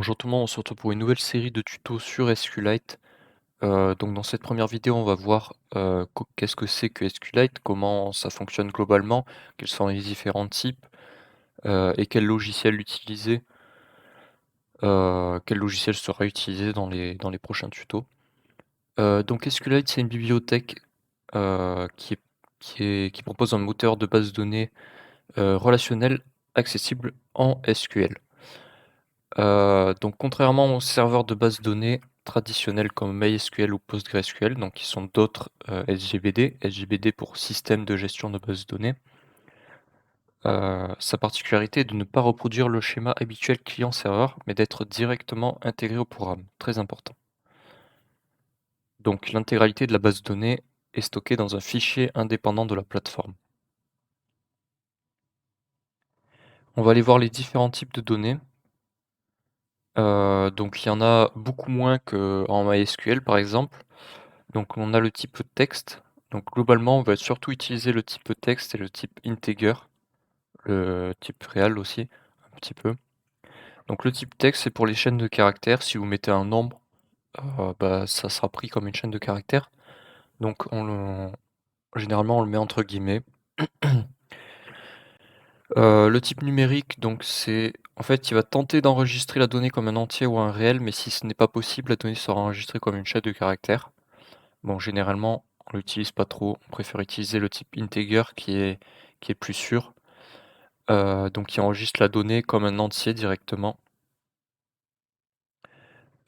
Bonjour tout le monde, on se retrouve pour une nouvelle série de tutos sur SQLite. Donc dans cette première vidéo, on va voir qu'est-ce que c'est que SQLite, comment ça fonctionne globalement, quels sont les différents types et quel logiciel utiliser, quel logiciel sera utilisé dans les prochains tutos. Donc SQLite, c'est une bibliothèque qui qui propose un moteur de base de données relationnel accessible en SQL. Donc contrairement aux serveurs de base de données traditionnels comme MySQL ou PostgreSQL, donc qui sont d'autres, SGBD, SGBD pour système de gestion de base de données, sa particularité est de ne pas reproduire le schéma habituel client-serveur, mais d'être directement intégré au programme, très important. Donc l'intégralité de la base de données est stockée dans un fichier indépendant de la plateforme. On va aller voir les différents types de données. Donc il y en a beaucoup moins qu'en MySQL par exemple. Donc on a le type texte. Donc globalement, on va surtout utiliser le type texte et le type integer, le type réel aussi, un petit peu. Donc le type texte, c'est pour les chaînes de caractères. Si vous mettez un nombre, bah, ça sera pris comme une chaîne de caractères. Donc généralement, on le met entre guillemets. Le type numérique, donc c'est en fait, il va tenter d'enregistrer la donnée comme un entier ou un réel, mais si ce n'est pas possible, la donnée sera enregistrée comme une chaîne de caractères. Bon, généralement, on l'utilise pas trop. On préfère utiliser le type integer qui est plus sûr, donc qui enregistre la donnée comme un entier directement,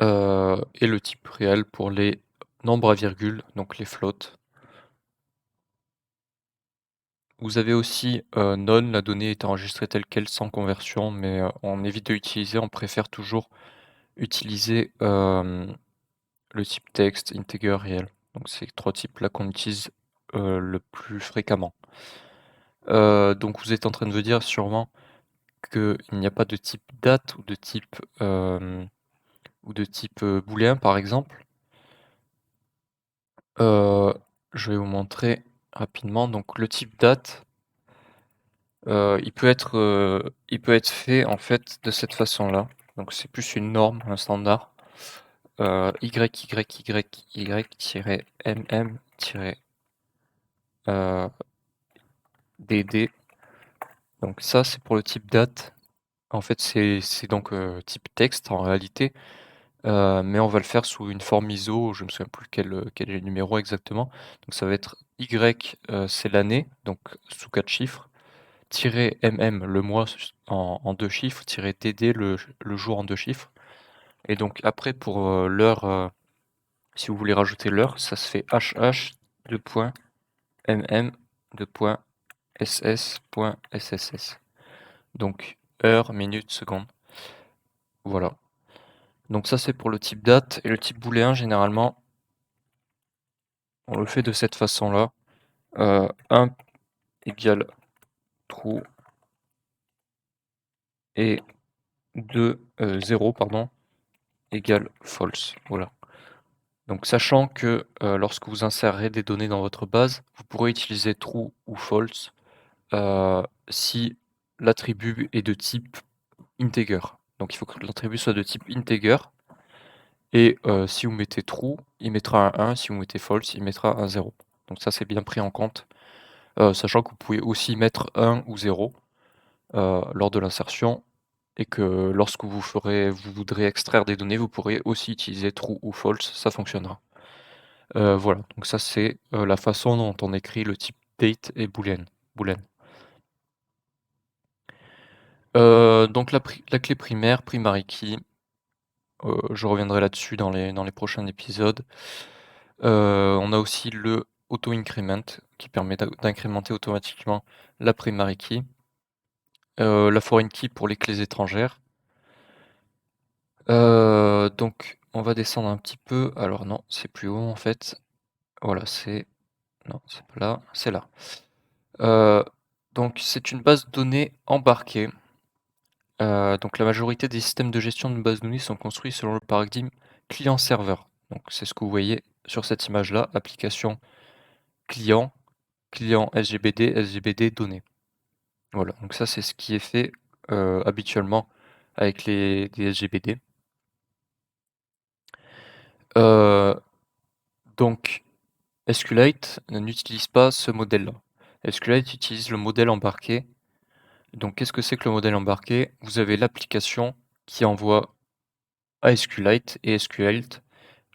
et le type réel pour les nombres à virgule, donc les floats. Vous avez aussi, none, la donnée est enregistrée telle quelle sans conversion, mais, on évite de l'utiliser, on préfère toujours utiliser, le type texte, integer, réel. Donc c'est 3 types-là qu'on utilise, le plus fréquemment. Donc vous êtes en train de vous dire sûrement qu'il n'y a pas de type date ou de type, booléen par exemple. Heu, je vais vous montrer rapidement. Donc le type date, il peut être fait en fait de cette façon-là. Donc c'est plus une norme, un standard. YYYY-mm-dd. Donc ça, c'est pour le type date. En fait, c'est donc, type texte en réalité. Mais on va le faire sous une forme ISO, je me souviens plus quel est le numéro exactement. Donc ça va être Y, c'est l'année, donc sous 4 chiffres, tiret MM le mois en 2 chiffres, tiret DD le jour en 2 chiffres. Et donc après pour, l'heure, si vous voulez rajouter l'heure, ça se fait HH 2 points MM 2 points SS.SSS. Donc heure, minute, seconde. Voilà. Donc ça c'est pour le type date et le type booléen généralement on le fait de cette façon-là. 1 égale true et 0 pardon, égale false. Voilà. Donc sachant que lorsque vous insérerez des données dans votre base, vous pourrez utiliser true ou false si l'attribut est de type integer. Donc il faut que l'attribut soit de type integer et si vous mettez true, il mettra un 1, si vous mettez false, il mettra un 0. Donc ça c'est bien pris en compte, sachant que vous pouvez aussi mettre 1 ou 0 lors de l'insertion et que lorsque vous voudrez extraire des données, vous pourrez aussi utiliser true ou false, ça fonctionnera. Voilà, donc ça c'est, la façon dont on écrit le type date et boolean. Donc la clé primaire, primary key, je reviendrai là-dessus dans les prochains épisodes. On a aussi le auto increment qui permet d'incrémenter automatiquement la primary key. La foreign key pour les clés étrangères. Donc on va descendre un petit peu. Alors non, c'est plus haut en fait. Voilà, non, c'est pas là, c'est là. Heu, donc c'est une base de données embarquée. Donc la majorité des systèmes de gestion de base de données sont construits selon le paradigme client-serveur. Donc c'est ce que vous voyez sur cette image-là, application client, client SGBD, SGBD données. Voilà, donc ça c'est ce qui est fait, habituellement avec les SGBD. Heu, donc SQLite n'utilise pas ce modèle-là. SQLite utilise le modèle embarqué. Donc qu'est-ce que c'est que le modèle embarqué? Vous avez l'application qui envoie à SQLite et SQLite,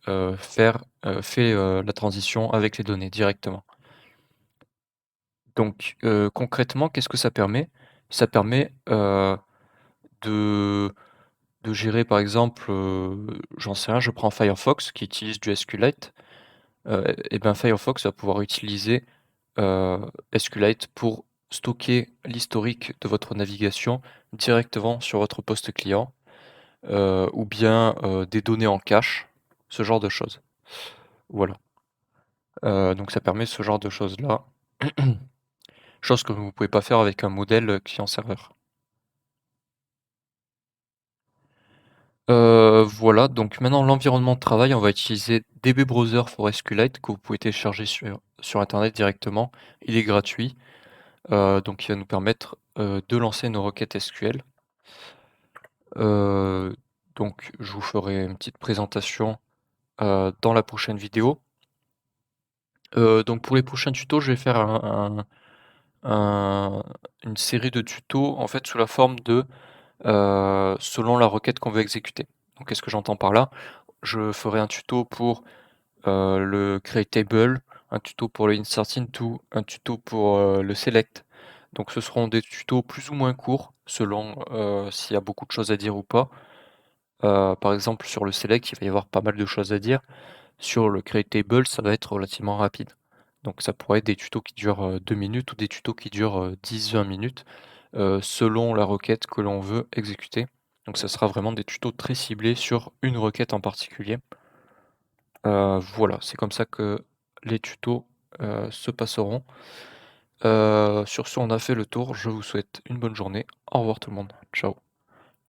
fait, la transition avec les données directement. Donc concrètement, qu'est-ce que ça permet? Ça permet, de gérer par exemple, j'en sais rien, je prends Firefox qui utilise du SQLite, et ben, Firefox va pouvoir utiliser, heu, SQLite pour stocker l'historique de votre navigation directement sur votre poste client, ou bien, des données en cache, ce genre de choses. Voilà, donc ça permet ce genre de choses-là, chose que vous ne pouvez pas faire avec un modèle, client-serveur. Voilà, donc maintenant l'environnement de travail, on va utiliser DB Browser for SQLite que vous pouvez télécharger sur internet directement. Il est gratuit, donc il va nous permettre, de lancer nos requêtes SQL. Heu, donc je vous ferai une petite présentation, dans la prochaine vidéo. Donc pour les prochains tutos, je vais faire un une série de tutos, en fait, sous la forme de, selon la requête qu'on veut exécuter. Donc qu'est-ce que j'entends par là? Je ferai un tuto pour le create table, un tuto pour le insert into, un tuto pour, le select. Donc ce seront des tutos plus ou moins courts selon, s'il y a beaucoup de choses à dire ou pas. Par exemple sur le select, il va y avoir pas mal de choses à dire. Sur le create table, ça va être relativement rapide. Donc ça pourrait être des tutos qui durent, 2 minutes ou des tutos qui durent, 10-20 minutes, selon la requête que l'on veut exécuter. Donc ça sera vraiment des tutos très ciblés sur une requête en particulier. Voilà, c'est comme ça que les tutos, se passeront. Sur ce, on a fait le tour. Je vous souhaite une bonne journée. Au revoir tout le monde. Ciao.